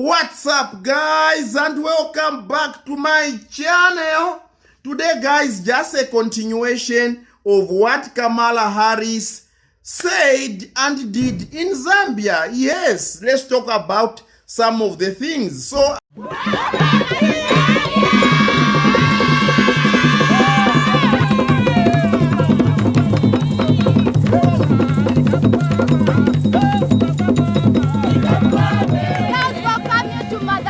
What's up, guys, and welcome back to my channel. Today, guys, just a continuation of what Kamala Harris said and did in Zambia. Yes, let's talk about some of the things. So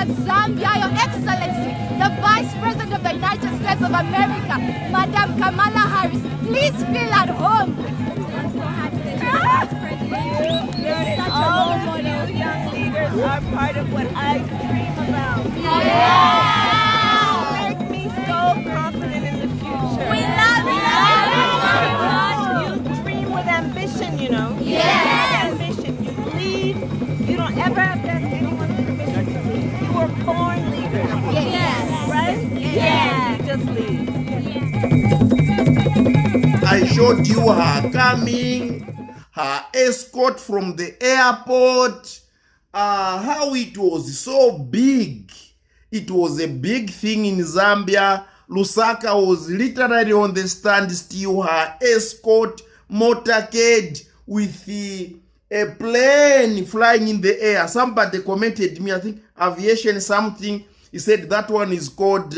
Zambia, Your Excellency, the Vice President of the United States of America, Madam Kamala Harris. Please feel at home. I'm so happy that you're the Vice President. You're such a role model. Young leaders are part of what I dream about. Yeah! Make me so confident in the future. We love you. You dream with ambition, you know. Yes. Ambition. You lead. You don't ever have to ask anyone permission to lead. You were born leaders. Yes. Right? Yes. You just lead. I showed you her coming, her escort from the airport, how it was so big. It was a big thing in Zambia. Lusaka was literally on the standstill, her escort, motorcade with a plane flying in the air. Somebody commented me, I think aviation something. He said that one is called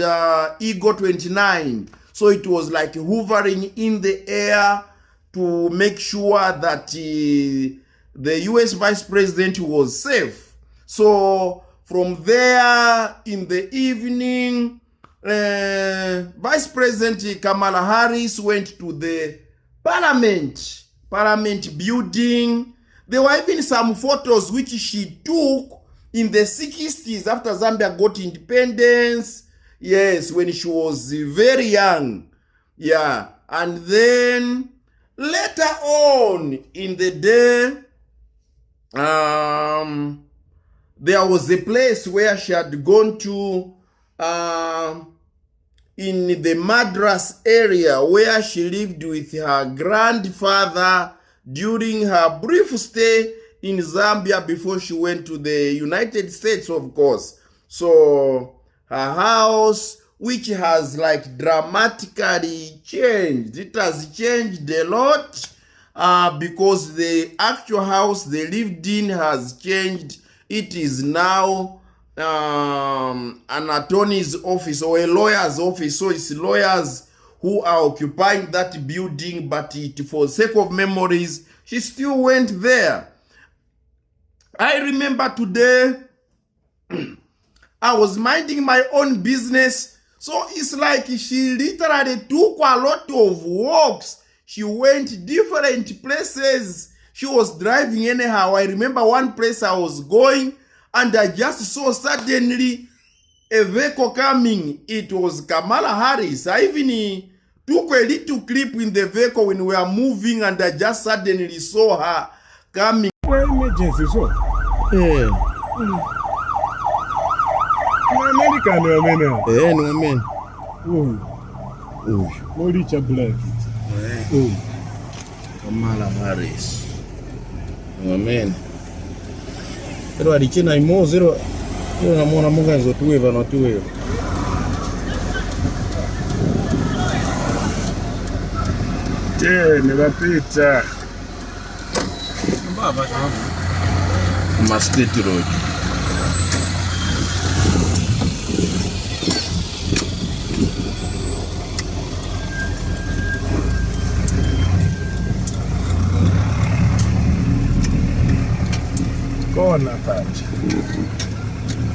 Eagle 29. So it was like hovering in the air to make sure that the US Vice President was safe. So from there in the evening, Vice President Kamala Harris went to the Parliament building. There were even some photos which she took in the 60s after Zambia got independence. Yes, when she was very young. Yeah. And then later on in the day, there was a place where she had gone to in the Madras area where she lived with her grandfather during her brief stay in Zambia before she went to the United States, of course. So her house, which has like dramatically changed, it has changed a lot because the actual house they lived in has changed. It is now an attorney's office or a lawyer's office. So it's lawyers who are occupying that building, but for sake of memories, she still went there. I remember today, I was minding my own business. So it's like she literally took a lot of walks. She went different places. She was driving anyhow. I remember one place I was going and I just saw suddenly a vehicle coming. It was Kamala Harris. I even took a little clip in the vehicle when we were moving and I just suddenly saw her coming. Emergency, so? Yeah. American, no man. Yeah, no man. Oh. No Richard Black. Oh. Kamala Harris. No man. Pero alichina imo zero. Yo namona munga nzo tuweva na tuweva. Nimepita. Baba State Road.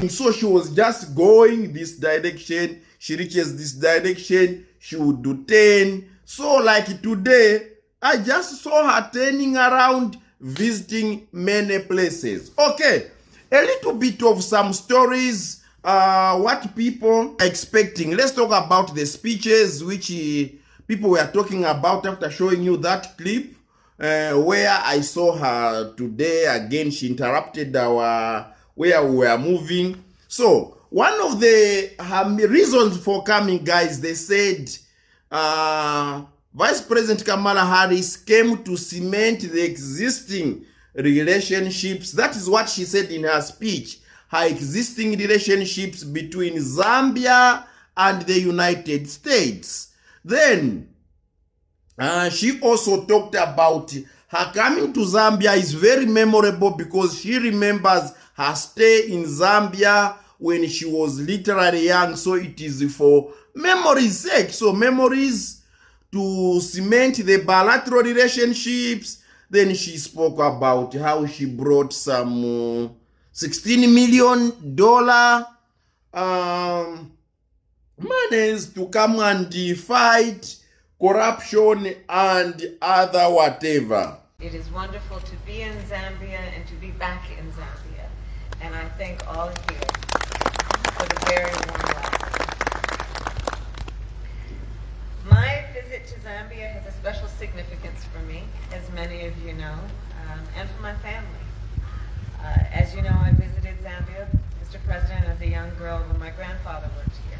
So she was just going this direction. She reaches this direction. She would do 10. So like today, I just saw her turning around, visiting many places. Okay, a little bit of some stories, what people are expecting. Let's talk about the speeches which people were talking about after showing you that clip. Where I saw her today again, she interrupted our where we were moving. So one of the reasons for coming, guys, they said Vice President Kamala Harris came to cement the existing relationships. That is what she said in her speech. her existing relationships between Zambia and the United States. Then she also talked about her coming to Zambia is very memorable because she remembers her stay in Zambia when she was literally young. So it is for memory's sake. So memories to cement the bilateral relationships. Then she spoke about how she brought some $16 million monies to come and fight corruption and other whatever. It is wonderful to be in Zambia and to be back in Zambia. And I thank all of you for the very warm welcome. My visit to Zambia has a special significance for me, as many of you know, and for my family. As you know, I visited Zambia, Mr. President, as a young girl when my grandfather worked here.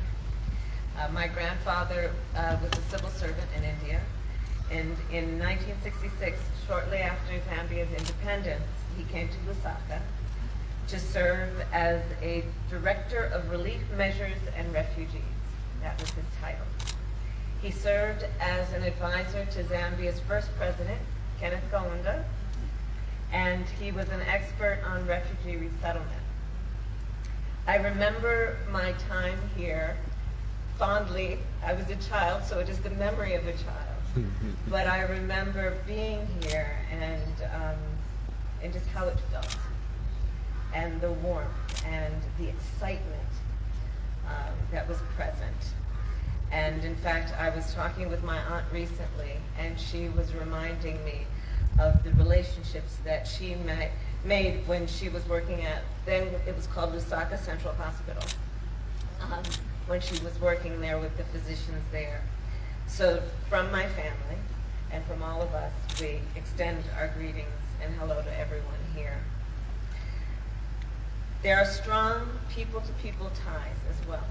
My grandfather was a civil servant in India, and in 1966, shortly after Zambia's independence, he came to Lusaka to serve as a Director of Relief Measures and Refugees. That was his title. He served as an advisor to Zambia's first president, Kenneth Kaunda, and he was an expert on refugee resettlement. I remember my time here fondly. I was a child, so it is the memory of a child. But I remember being here and just how it felt, and the warmth and the excitement that was present. And in fact, I was talking with my aunt recently, and she was reminding me of the relationships that she made when she was working at, then it was called Lusaka Central Hospital, when she was working there with the physicians there. So from my family and from all of us, we extend our greetings and hello to everyone here. There are strong people-to-people ties as well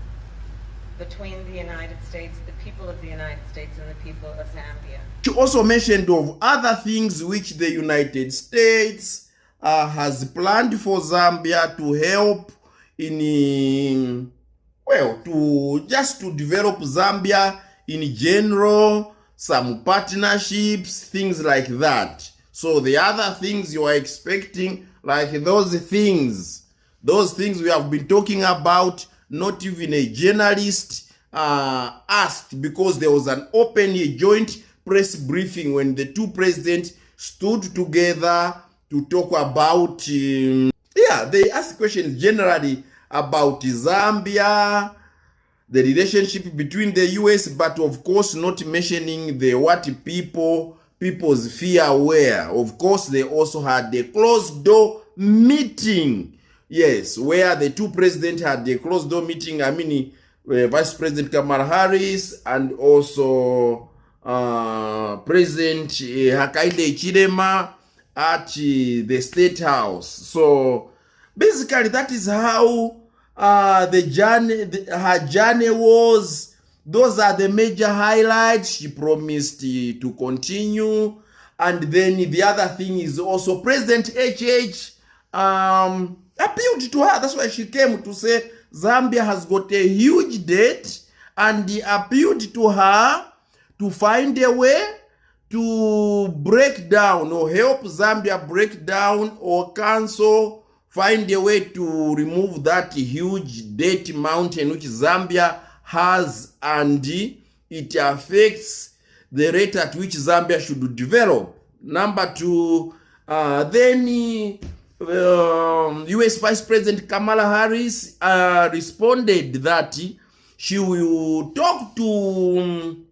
between the United States, the people of the United States, and the people of Zambia. She also mentioned of other things which the United States has planned for Zambia to help in, well, to develop Zambia in general, some partnerships, things like that. So the other things you are expecting, like those things we have been talking about, not even a journalist asked, because there was an open joint press briefing when the two presidents stood together to talk about, they asked questions generally about Zambia, the relationship between the US, but of course not mentioning the what people's fear were. Of course, they also had the closed door meeting. Yes, where the two presidents had the closed door meeting. I mean, Vice President Kamala Harris and also President Hakainde Hichilema at the State House. So basically, that is how her journey was. Those are the major highlights. She promised to continue. And then the other thing is also President HH appealed to her. That's why she came to say Zambia has got a huge debt, and he appealed to her to find a way to break down or help Zambia break down or cancel, find a way to remove that huge debt mountain which Zambia has, and it affects the rate at which Zambia should develop. Number two, then US Vice President Kamala Harris responded that she will talk to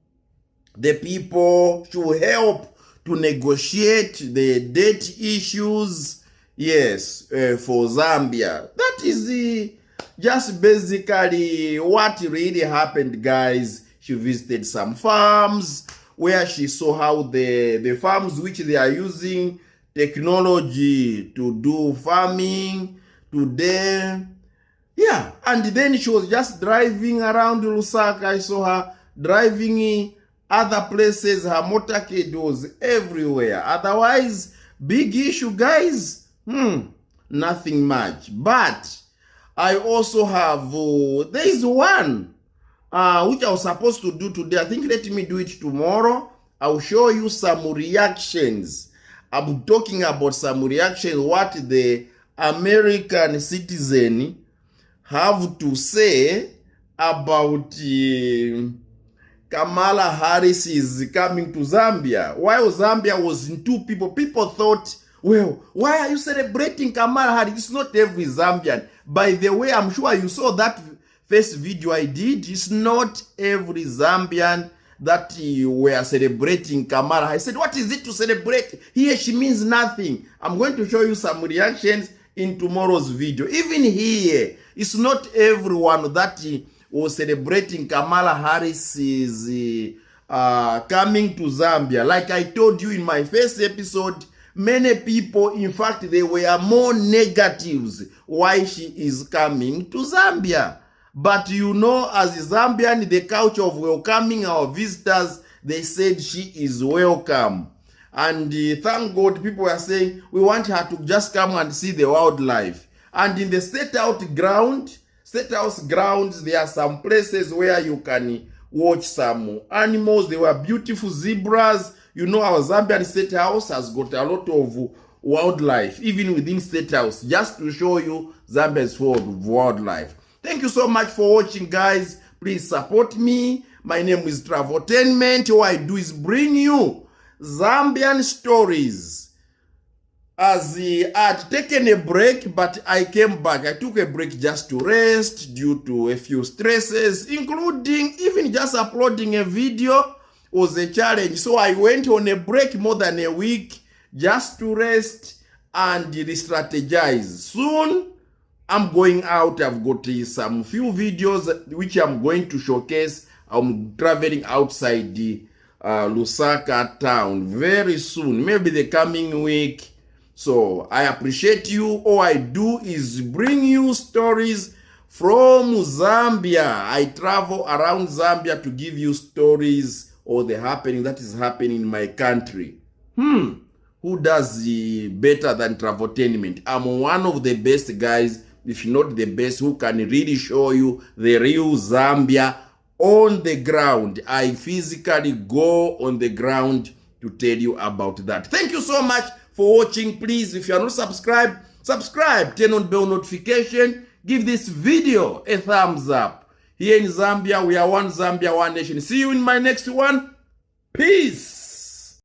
the people, she will help to negotiate the debt issues, yes, for Zambia. That is just basically what really happened, guys. She visited some farms where she saw how the farms which they are using technology to do farming today. Yeah, and then she was just driving around Lusaka. I saw her driving other places. Her motorcade was everywhere. Otherwise, big issue, guys. Nothing much. But I also have, there is one which I was supposed to do today. I think let me do it tomorrow. I'll show you some reactions. I'm talking about some reactions, what the American citizen have to say about Kamala Harris is coming to Zambia. While Zambia was in two people thought, well, why are you celebrating Kamala Harris? It's not every Zambian. By the way, I'm sure you saw that first video I did. It's not every Zambian that were celebrating Kamala. I said, what is it to celebrate? Here she means nothing. I'm going to show you some reactions in tomorrow's video. Even here, it's not everyone that was celebrating Kamala Harris is coming to Zambia. Like I told you in my first episode, many people, in fact, they were more negatives why she is coming to Zambia. But you know, as a Zambian, the culture of welcoming our visitors, they said she is welcome. And thank God, people were saying, we want her to just come and see the wildlife. And in the State House grounds, there are some places where you can watch some animals. There were beautiful zebras. You know, our Zambian State House has got a lot of wildlife, even within State House, just to show you Zambia's full of wildlife. Thank you so much for watching, guys. Please support me. My name is Traveltainment. What I do is bring you Zambian stories. As I had taken a break, but I came back. I took a break just to rest due to a few stresses, including even just uploading a video was a challenge. So I went on a break more than a week just to rest and re-strategize. Soon, I'm going out. I've got some few videos which I'm going to showcase. I'm traveling outside the Lusaka town very soon, maybe the coming week. So I appreciate you. All I do is bring you stories from Zambia. I travel around Zambia to give you stories or the happening that is happening in my country. Who does better than Traveltainment? I'm one of the best guys, if not the best, who can really show you the real Zambia on the ground. I physically go on the ground to tell you about that. Thank you so much for watching. Please, if you are not subscribed, subscribe, turn on bell notification, give this video a thumbs up. Here in Zambia, we are one Zambia, one nation. See you in my next one. Peace.